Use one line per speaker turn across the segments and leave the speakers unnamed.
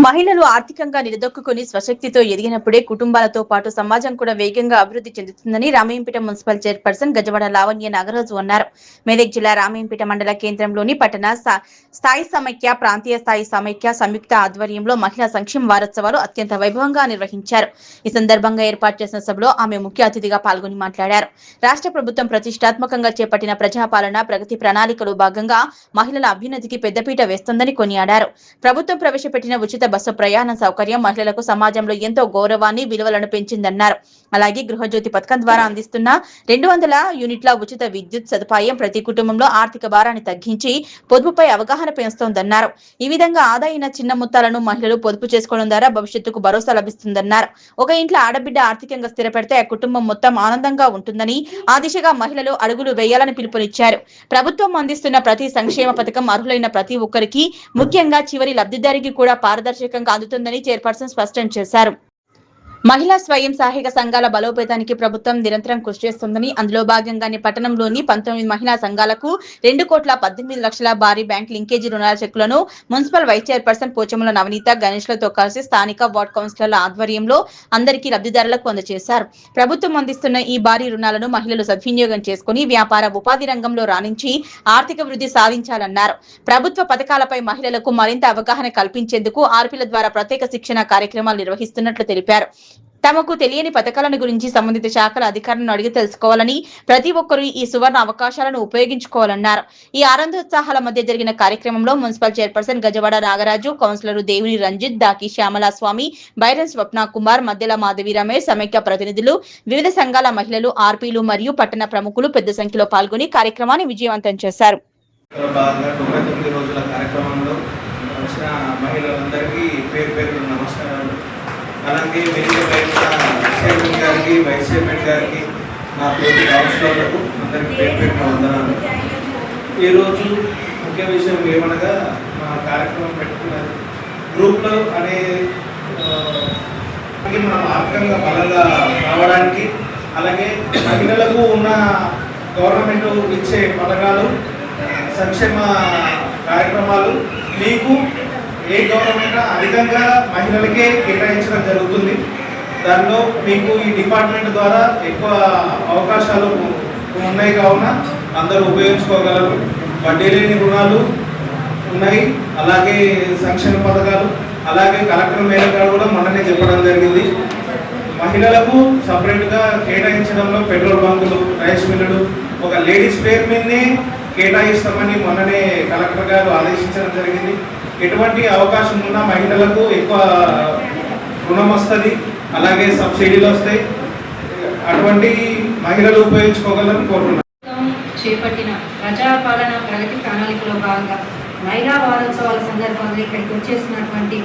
మహిళలు ఆర్థికంగా నిలదొక్కుని స్వశక్తితో ఎదిగినప్పుడే కుటుంబాలతో పాటు సమాజం కూడా వేగంగా అభివృద్ధి చెందుతుందని రామయ్యంపేట మున్సిపల్ చైర్పర్సన్ గజవాడ లావణ్య నాగరాజు అన్నారు. మెదక్ జిల్లా రామయ్యంపేట మండల కేంద్రంలోని పట్టణ స్థాయి సమైక్య, ప్రాంతీయ స్థాయి సమైక్య సంయుక్త ఆధ్వర్యంలో మహిళా సంక్షేమ వారోత్సవాలు అత్యంత వైభవంగా నిర్వహించారు. ఈ సందర్భంగా ఏర్పాటు చేసిన సభలో ఆమె ముఖ్య అతిథిగా పాల్గొని మాట్లాడారు. రాష్ట్ర ప్రభుత్వం ప్రతిష్టాత్మకంగా చేపట్టిన ప్రజాపాలన ప్రగతి ప్రణాళికలో భాగంగా మహిళల అభ్యున్నతికి పెద్దపీట వేస్తోందని కొనియాడారు. ప్రభుత్వం ప్రవేశపెట్టిన ఉచిత బస్సు ప్రయాణ సౌకర్యం మహిళలకు సమాజంలో ఎంతో గౌరవాన్ని, విలువలను పెంచిందన్నారు. అలాగే గృహజ్యోతి పథకం ద్వారా అందిస్తున్న 200 యూనిట్ల ఉచిత విద్యుత్ సదుపాయం ప్రతి కుటుంబంలో ఆర్థిక భారాన్ని తగ్గించి పొదుపుపై అవగాహన పెంచుతోందన్నారు. ఈ విధంగా ఆదా అయిన చిన్న మొత్తాలను మహిళలు పొదుపు చేసుకోవడం ద్వారా భవిష్యత్తుకు భరోసా లభిస్తుందన్నారు. ఒక ఇంట్లో ఆడబిడ్డ ఆర్థికంగా స్థిరపడితే ఆ కుటుంబం మొత్తం ఆనందంగా ఉంటుందని, ఆ దిశగా మహిళలు అడుగులు వేయాలని పిలుపునిచ్చారు. ప్రభుత్వం అందిస్తున్న ప్రతి సంక్షేమ పథకం అర్హులైన ప్రతి ఒక్కరికి, ముఖ్యంగా చివరి లబ్ధిదారికి కూడా పారదర్శకంగా అందుతుందని చైర్పర్సన్ స్పష్టం చేశారు. మహిళా స్వయం సహాయక సంఘాల బలోపేతానికి ప్రభుత్వం నిరంతరం కృషి చేస్తోందని, అందులో భాగంగానే పట్టణంలోని 19 మహిళా సంఘాలకు 2,18,00,000 భారీ బ్యాంక్ లింకేజీ రుణాల చెక్కులను మున్సిపల్ వైస్ చైర్పర్సన్ పోచముల నవనీత, గణేష్లతో కలిసి స్థానిక వార్డు కౌన్సిలర్ల ఆధ్వర్యంలో అందరికీ లబ్ధిదారులకు అందజేశారు. ప్రభుత్వం అందిస్తున్న ఈ భారీ రుణాలను మహిళలు సద్వినియోగం చేసుకుని వ్యాపార, ఉపాధి రంగంలో రాణించి ఆర్థిక వృద్ధి సాధించాలన్నారు. ప్రభుత్వ పథకాలపై మహిళలకు మరింత అవగాహన కల్పించేందుకు ఆర్పీల ద్వారా ప్రత్యేక శిక్షణ కార్యక్రమాలు నిర్వహిస్తున్నట్లు తెలిపారు. తమకు తెలియని పథకాలను గురించి సంబంధిత శాఖల అధికారులను అడిగి తెలుసుకోవాలని, ప్రతి ఒక్కరూ ఈ సువర్ణ అవకాశాలను ఉపయోగించుకోవాలన్నారు. ఈ ఆనందోత్సాహాల మధ్య జరిగిన కార్యక్రమంలో municipal chairperson Gajawada Nagaraju, councillor దేవుని రంజిత్, దాకి శ్యామల స్వామి, బైరన్ స్వప్న కుమార్, మధ్యల మాధవి రమేష్, సమైక్య ప్రతినిధులు, వివిధ సంఘాల మహిళలు, ఆర్పీలు మరియు పట్టణ ప్రముఖులు పెద్ద సంఖ్యలో పాల్గొని కార్యక్రమాన్ని విజయవంతం చేశారు.
అలాగే చైర్మన్ గారికి, వైస్ చైర్మన్ గారికి, నా తోటి కౌన్సిలర్లకు అందరికీ పేరు వందనాలు. ఈరోజు ముఖ్య విషయం ఏమనగా మా కార్యక్రమం పెట్టుకున్నది గ్రూప్లో అనే మనం ఆర్థికంగా బలంగా రావడానికి, అలాగే మహిళలకు ఉన్న గవర్నమెంట్ ఇచ్చే పథకాలు, సంక్షేమ కార్యక్రమాలు మీకు ఏ గవర్నమెంట్ అధికంగా మహిళలకే కేటాయించడం జరుగుతుంది. దానిలో మీకు ఈ డిపార్ట్మెంట్ ద్వారా ఎక్కువ అవకాశాలు ఉన్నాయి కావున అందరూ ఉపయోగించుకోగలరు. వడ్డీ లేని రుణాలు ఉన్నాయి, అలాగే సంక్షేమ పథకాలు, అలాగే కలెక్టర్ మేడం గారు కూడా మొన్ననే చెప్పడం జరిగింది. మహిళలకు సపరేట్గా కేటాయించడంలో పెట్రోల్ బంకులు, రైస్ మిల్లులు ఒక లేడీస్ పేరు మీదనే కేటాయిస్తామని మొన్ననే కలెక్టర్ గారు ఆదేశించడం జరిగింది. ఎటువంటి అవకాశం ఉన్న మహిళలకు ఎక్కువ రుణం వస్తుంది, అలాగే సబ్సిడీలు వస్తాయి. అటువంటి మహిళలు ఉపయోగించుకోగలని కోరుతున్నాను.
చేపట్టిన ప్రజాపాలన ప్రగతి ప్రణాళికలో భాగంగా మహిళా వారోత్సవాల సందర్భంగా ఇక్కడికి వచ్చేసినటువంటి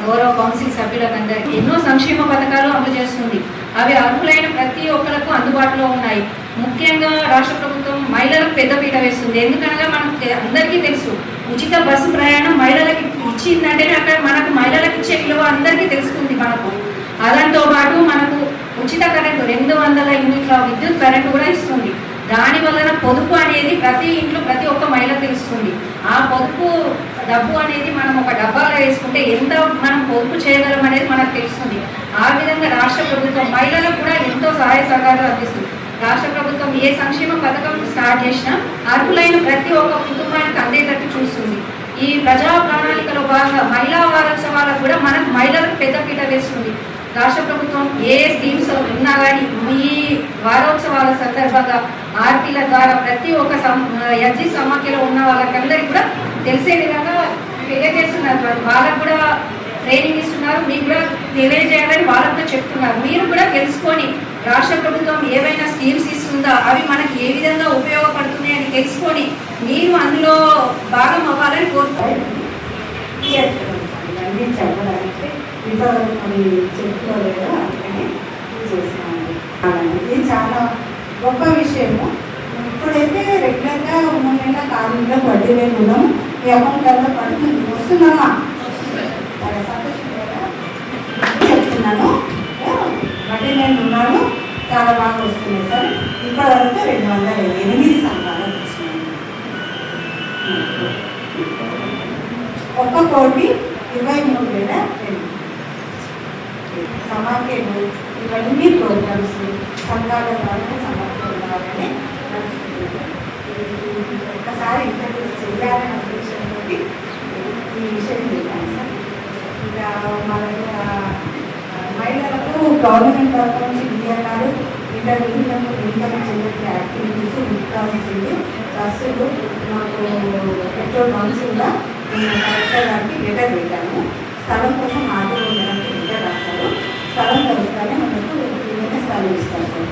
గౌరవ కౌన్సిల్ సభ్యులందరికీ ఎన్నో సంక్షేమ పథకాలు అమలు చేస్తుంది. అవి అర్హులైన ప్రతి ఒక్కరికి అందుబాటులో ఉన్నాయి. ముఖ్యంగా రాష్ట్ర ప్రభుత్వం మహిళలకు పెద్దపీట వేస్తుంది. ఎందుకనగా మనకు అందరికీ తెలుసు, ఉచిత బస్సు ప్రయాణం మహిళలకి ఇచ్చిందంటేనే అక్కడ మనకు మహిళలకు ఇచ్చే విలువ అందరికీ తెలుస్తుంది. మనకు దాంతో పాటు మనకు ఉచిత కరెంటు 200 యూనిట్ల విద్యుత్ కరెంటు కూడా ఇస్తుంది. దాని వలన పొదుపు అనేది ప్రతి ఇంట్లో ప్రతి ఒక్క మహిళ తెలుస్తుంది. ఆ పొదుపు డబ్బు అనేది మనం ఒక డబ్బాలో వేసుకుంటే ఎంత మనం పొదుపు చేయగలం అనేది మనకు తెలుస్తుంది. ఆ విధంగా రాష్ట్ర ప్రభుత్వం మహిళలకు కూడా ఎంతో సహాయ సహకారాలు అందిస్తుంది. రాష్ట్ర ప్రభుత్వం ఏ సంక్షేమ పథకం స్టార్ట్ చేసినా అర్హులైన ప్రతి ఒక్క కుటుంబానికి అందేటట్టు చూస్తుంది. ఈ ప్రజా ప్రణాళికలో భాగంగా మహిళా వారోత్సవాలకు కూడా మనకు మహిళలకు పెద్దపీట వేస్తుంది. రాష్ట్ర ప్రభుత్వం ఏ స్కీమ్స్ ఉన్నా కానీ ఈ వారోత్సవాల సందర్భంగా ఆర్పీల ద్వారా ప్రతి ఒక్క ఎస్జీ సమాఖ్యలో ఉన్న వాళ్ళకందరికీ కూడా తెలిసే విధంగా తెలియజేస్తున్నారు. వాళ్ళకు కూడా ట్రైనింగ్ ఇస్తున్నారు, మీకు కూడా తెలియజేయాలని వాళ్ళకు కూడా చెప్తున్నారు. మీరు కూడా తెలుసుకొని రాష్ట్ర ప్రభుత్వం ఏవైనా స్కీమ్స్ ఇస్తుందా, అవి మనకి ఏ విధంగా ఉపయోగపడుతున్నాయి అని తెలుసుకొని మీరు అందులో భాగం అవ్వాలని కోరుతారు.
ఇది చాలా గొప్ప విషయము. ఇప్పుడైతే రెగ్యులర్గా 3 నెలల కాలంలో వడ్డీ లేని రుణం ఈ అకౌంట్లలో పడుతుంది. వస్తున్నామా? చెప్తున్నాను, వడ్డీ లేని రుణాలు చాలా బాగా వస్తున్నాయి సార్. ఇప్పటివరకు 208 సంఘాలు వచ్చినాయి. 1,00,00,000 23,200 సమాఖ్యలు ఇవన్నీ ప్రోగ్రామ్స్ సంఘాల ద్వారా సమర్థించాలని ఒకసారి ఇంట్రడ్యూస్ చేయాలని ఉద్దేశంతో ఈ విషయం చెప్పాను సార్. ఇంకా మన మహిళలకు గవర్నమెంట్ తరఫు నుంచి విద్యాకాలు ఇంటర్వ్యూలకు ఇన్కమ్ జనరేట్ యాక్టివిటీస్ ఉండాల్సింది. బస్సులు మాకు పెట్రోల్ బంక్స్ కూడా కలెక్టర్ గారికి లెటర్ పెట్టాము. స్థలం కోసం ఆటో ఉండడానికి లెటర్ రాశారు. స్థలం దొరుకుతానే మనకు స్థలం ఇస్తారు సార్.